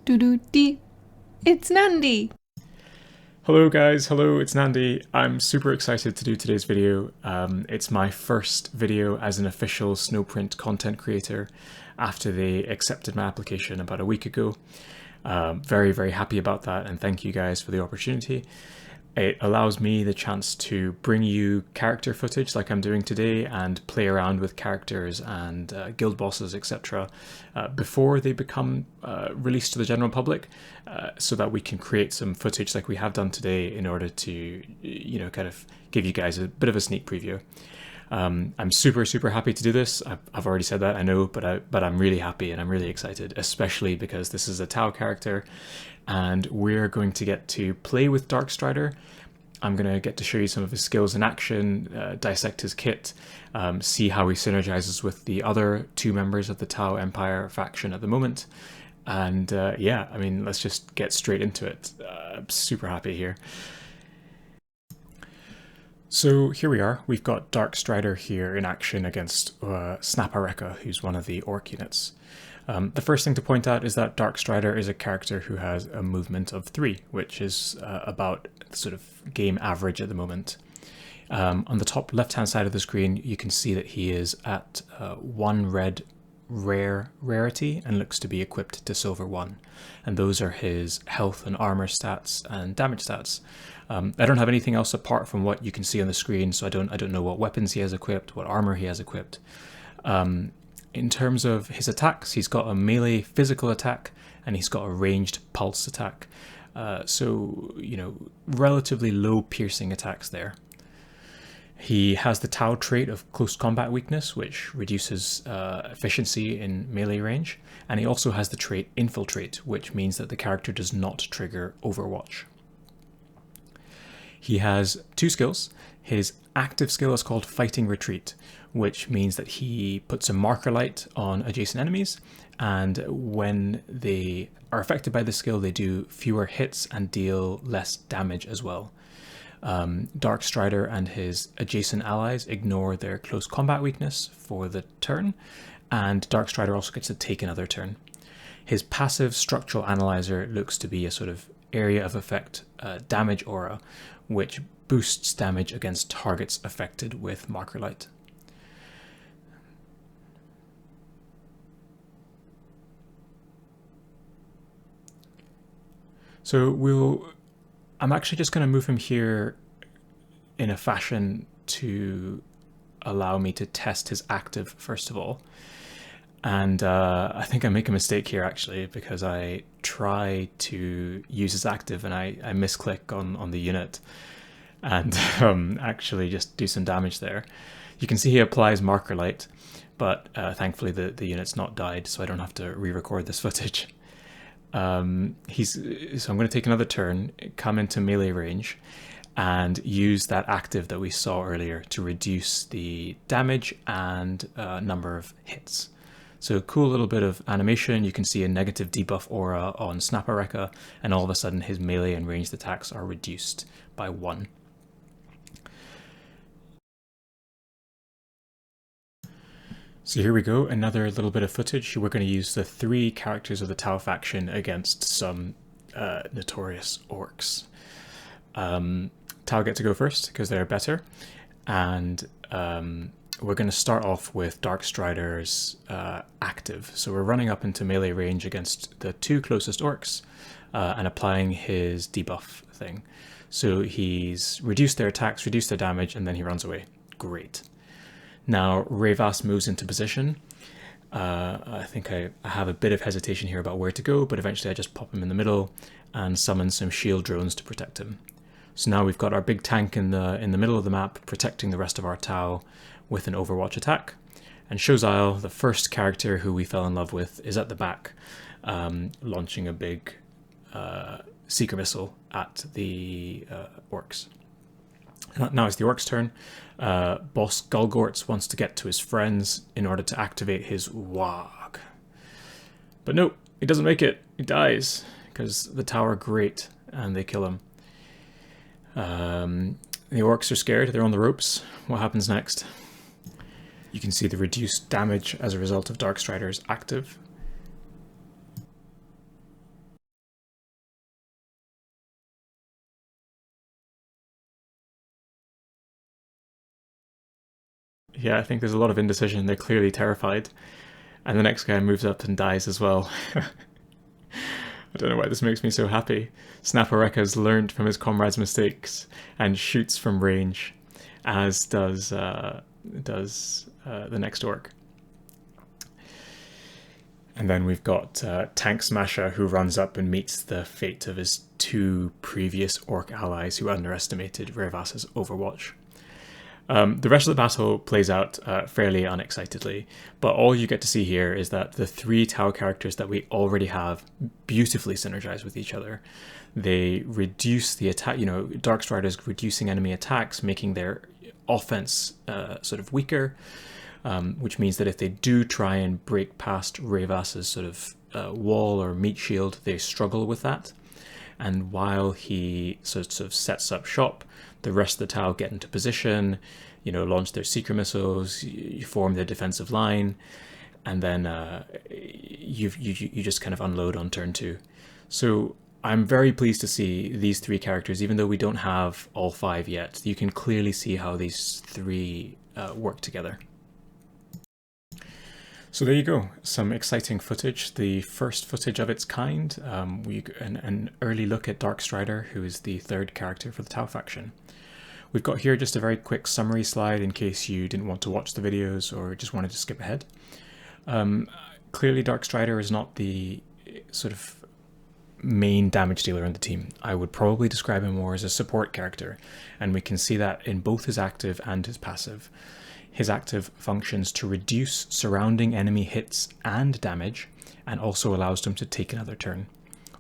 Doo-doo-dee. It's Nandi! Hello guys, hello, it's Nandi. I'm super excited to do today's video. It's my first video as an official Snowprint content creator after they accepted my application about a week ago. Very, very happy about that, and thank you guys for the opportunity. It allows me the chance to bring you character footage like I'm doing today and play around with characters and guild bosses, etc. Before they become released to the general public, so that we can create some footage like we have done today in order to, kind of give you guys a bit of a sneak preview. I'm super, super happy to do this. I've already said that, I know, but I'm really happy and I'm really excited, especially because this is a Tau character and we're going to get to play with Darkstrider. I'm going to get to show you some of his skills in action, dissect his kit, see how he synergizes with the other two members of the Tau Empire faction at the moment. And yeah, I mean, let's just get straight into it. I'm super happy here. So here we are, we've got Darkstrider here in action against Snapareka, who's one of the orc units. The first thing to point out is that Darkstrider is a character who has a movement of 3, which is about sort of game average at the moment. On the top left-hand side of the screen, you can see that he is at 1 red rarity and looks to be equipped to silver 1. And those are his health and armor stats and damage stats. I don't have anything else apart from what you can see on the screen, so I don't know what weapons he has equipped, what armor he has equipped. In terms of his attacks, he's got a melee physical attack and he's got a ranged pulse attack. So, relatively low piercing attacks there. He has the Tau trait of close combat weakness, which reduces efficiency in melee range. And he also has the trait Infiltrate, which means that the character does not trigger Overwatch. He has 2 skills. His active skill is called Fighting Retreat, which means that he puts a marker light on adjacent enemies, and when they are affected by the skill, they do fewer hits and deal less damage as well. Darkstrider and his adjacent allies ignore their close combat weakness for the turn, and Darkstrider also gets to take another turn. His passive Structural Analyzer looks to be a sort of area of effect damage aura, which boosts damage against targets affected with marker light. So I'm actually just going to move him here in a fashion to allow me to test his active first of all. And I think I make a mistake here actually, because I try to use his active and I misclick on the unit and actually just do some damage there. You can see he applies marker light, but thankfully the unit's not died, so I don't have to re-record this footage. So I'm going to take another turn, come into melee range, and use that active that we saw earlier to reduce the damage and number of hits. So a cool little bit of animation. You can see a negative debuff aura on Snapareka, and all of a sudden his melee and ranged attacks are reduced by 1. So here we go, another little bit of footage. We're going to use the 3 characters of the Tau faction against some notorious orcs. Tau get to go first because they're better, and we're going to start off with Darkstrider's active. So we're running up into melee range against the 2 closest orcs and applying his debuff thing. So he's reduced their attacks, reduced their damage, and then he runs away. Great. Now Revas moves into position. I think I have a bit of hesitation here about where to go, but eventually I just pop him in the middle and summon some shield drones to protect him. So now we've got our big tank in the middle of the map protecting the rest of our Tau with an Overwatch attack. And Shozile, the first character who we fell in love with, is at the back, launching a big seeker missile at the orcs. Now it's the orcs' turn. Boss Gulgorts wants to get to his friends in order to activate his Wag. But no, he doesn't make it. He dies because the Tau are great and they kill him. The orcs are scared. They're on the ropes. What happens next? You can see the reduced damage as a result of Darkstrider's active. Yeah, I think there's a lot of indecision. They're clearly terrified. And the next guy moves up and dies as well. I don't know why this makes me so happy. Snapareka's learned from his comrades' mistakes and shoots from range, as does the next orc. And then we've got Tank Smasher, who runs up and meets the fate of his two previous orc allies who underestimated Revas's Overwatch. The rest of the battle plays out fairly unexcitedly, but all you get to see here is that the three Tau characters that we already have beautifully synergize with each other. They reduce the attack, Darkstrider's reducing enemy attacks, making their offense sort of weaker, which means that if they do try and break past Revas's sort of wall or meat shield, they struggle with that. And while he sort of sets up shop, the rest of the Tau get into position, launch their secret missiles, you form their defensive line, and then you just kind of unload on turn 2. So I'm very pleased to see these three characters, even though we don't have all 5 yet. You can clearly see how these three work together. So there you go, some exciting footage, the first footage of its kind. An early look at Darkstrider, who is the third character for the Tau faction. We've got here just a very quick summary slide in case you didn't want to watch the videos or just wanted to skip ahead. Clearly Darkstrider is not the sort of main damage dealer in the team. I would probably describe him more as a support character, and we can see that in both his active and his passive. His active functions to reduce surrounding enemy hits and damage, and also allows them to take another turn.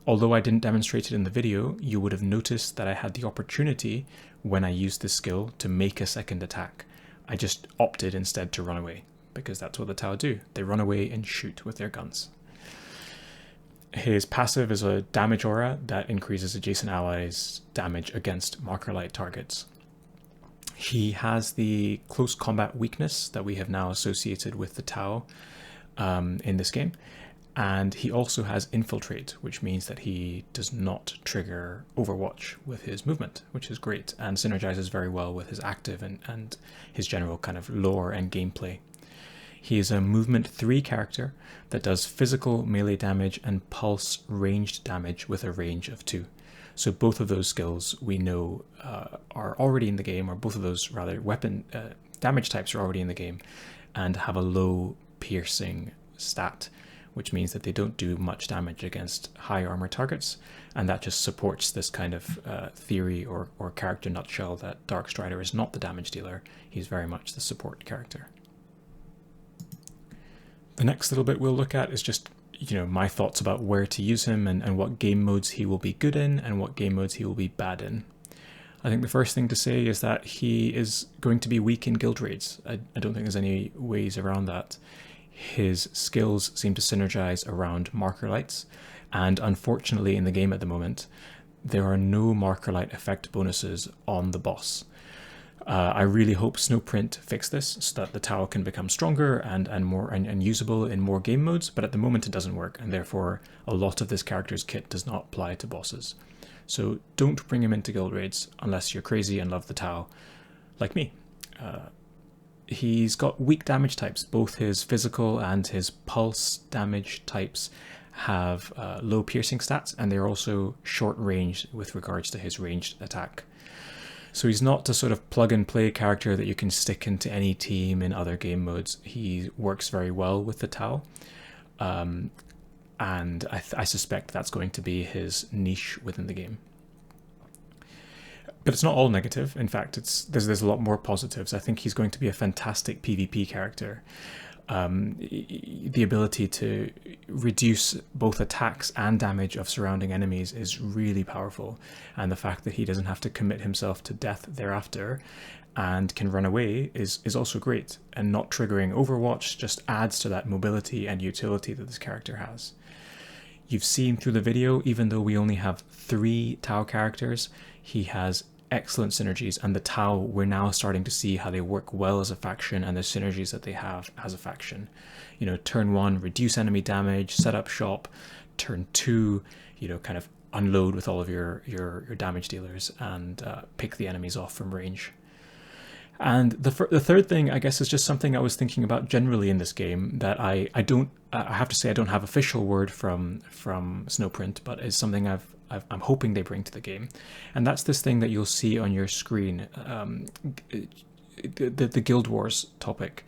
Although I didn't demonstrate it in the video, you would have noticed that I had the opportunity when I used this skill to make a second attack. I just opted instead to run away, because that's what the Tau do. They run away and shoot with their guns. His passive is a damage aura that increases adjacent allies' damage against marker light targets. He has the close combat weakness that we have now associated with the Tau in this game. And he also has infiltrate, which means that he does not trigger Overwatch with his movement, which is great, and synergizes very well with his active and his general kind of lore and gameplay. He is a movement 3 character that does physical melee damage and pulse ranged damage with a range of 2. So both of those skills we know are already in the game, or both of those rather weapon damage types are already in the game and have a low piercing stat, which means that they don't do much damage against high armor targets, and that just supports this kind of theory or character nutshell that Darkstrider is not the damage dealer, he's very much the support character. The next little bit we'll look at is just my thoughts about where to use him and what game modes he will be good in and what game modes he will be bad in. I think the first thing to say is that he is going to be weak in guild raids. I don't think there's any ways around that. His skills seem to synergize around marker lights, and unfortunately in the game at the moment, there are no marker light effect bonuses on the boss. I really hope Snowprint fix this so that the Tau can become stronger and more and usable in more game modes, but at the moment it doesn't work, and therefore a lot of this character's kit does not apply to bosses. So don't bring him into guild raids unless you're crazy and love the Tau, like me. He's got weak damage types. Both his physical and his pulse damage types have low piercing stats, and they're also short range with regards to his ranged attack. So he's not a sort of plug and play character that you can stick into any team in other game modes. He works very well with the Tau, and I suspect that's going to be his niche within the game. But it's not all negative. In fact, there's a lot more positives. I think he's going to be a fantastic PvP character. The ability to reduce both attacks and damage of surrounding enemies is really powerful, and the fact that he doesn't have to commit himself to death thereafter and can run away is also great, and not triggering Overwatch just adds to that mobility and utility that this character has. You've seen through the video, even though we only have 3 Tau characters, he has excellent synergies, and the Tau, we're now starting to see how they work well as a faction and the synergies that they have as a faction. Turn 1, reduce enemy damage, set up shop. Turn 2, kind of unload with all of your damage dealers and pick the enemies off from range. And the third thing, I guess, is just something I was thinking about generally in this game that I don't, I have to say I don't have official word from Snowprint, but is something I'm hoping they bring to the game, and that's this thing that you'll see on your screen, the Guild Wars topic.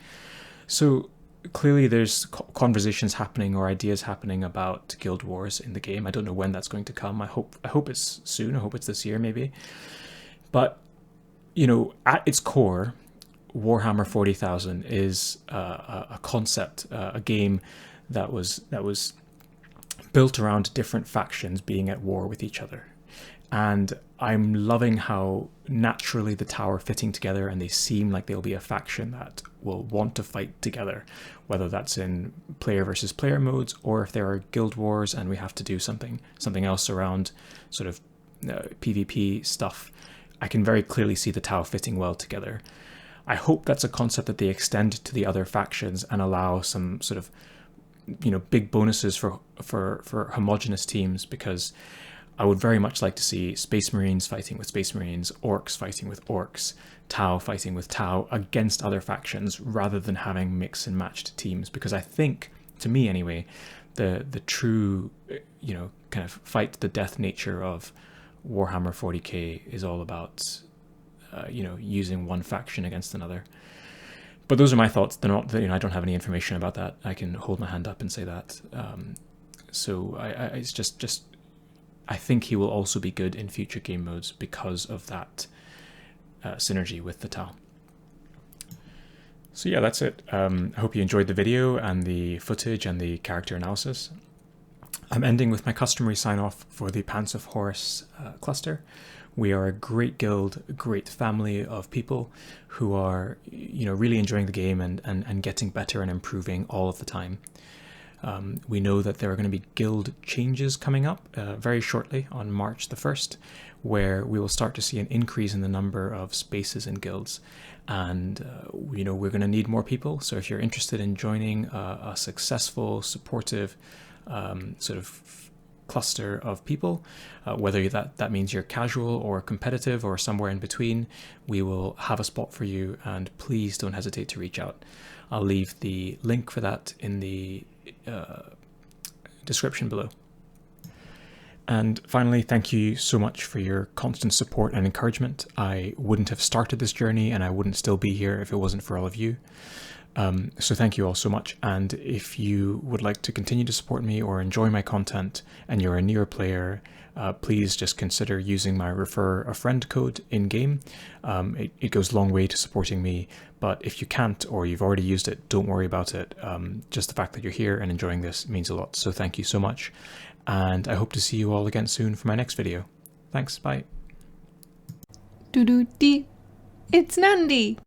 So clearly there's conversations happening or ideas happening about Guild Wars in the game. I don't know when that's going to come. I hope it's soon. I hope it's this year maybe. But you know, at its core, Warhammer 40,000 is a concept, a game that was built around different factions being at war with each other. And I'm loving how naturally the tower fitting together, and they seem like they'll be a faction that will want to fight together, whether that's in player versus player modes or if there are guild wars and we have to do something else around sort of PvP stuff. I can very clearly see the Tau fitting well together. I hope that's a concept that they extend to the other factions and allow some sort of, you know, big bonuses for homogenous teams, because I would very much like to see Space Marines fighting with Space Marines, Orcs fighting with Orcs, Tau fighting with Tau against other factions, rather than having mix and matched teams. Because I think, to me anyway, the true, you know, kind of fight to the death nature of Warhammer 40k is all about, you know, using one faction against another. But those are my thoughts. They're not, you know, I don't have any information about that. I can hold my hand up and say that. So it's just, I think he will also be good in future game modes because of that synergy with the Tau. So yeah, that's it. I hope you enjoyed the video and the footage and the character analysis. I'm ending with my customary sign-off for the Pants of Horus cluster. We are a great guild, a great family of people who are, you know, really enjoying the game and getting better and improving all of the time. We know that there are going to be guild changes coming up very shortly on March the 1st, where we will start to see an increase in the number of spaces in guilds. And, you know, we're going to need more people. So if you're interested in joining a successful, supportive, sort of cluster of people, whether that means you're casual or competitive or somewhere in between, we will have a spot for you, and please don't hesitate to reach out. I'll leave the link for that in the description below. And finally, thank you so much for your constant support and encouragement. I wouldn't have started this journey, and I wouldn't still be here if it wasn't for all of you. So thank you all so much. And if you would like to continue to support me or enjoy my content and you're a newer player, please just consider using my refer a friend code in game. It goes a long way to supporting me, but if you can't or you've already used it, don't worry about it. Just the fact that you're here and enjoying this means a lot. So thank you so much. And I hope to see you all again soon for my next video. Thanks, bye. Doo-doo-dee. It's Nandi.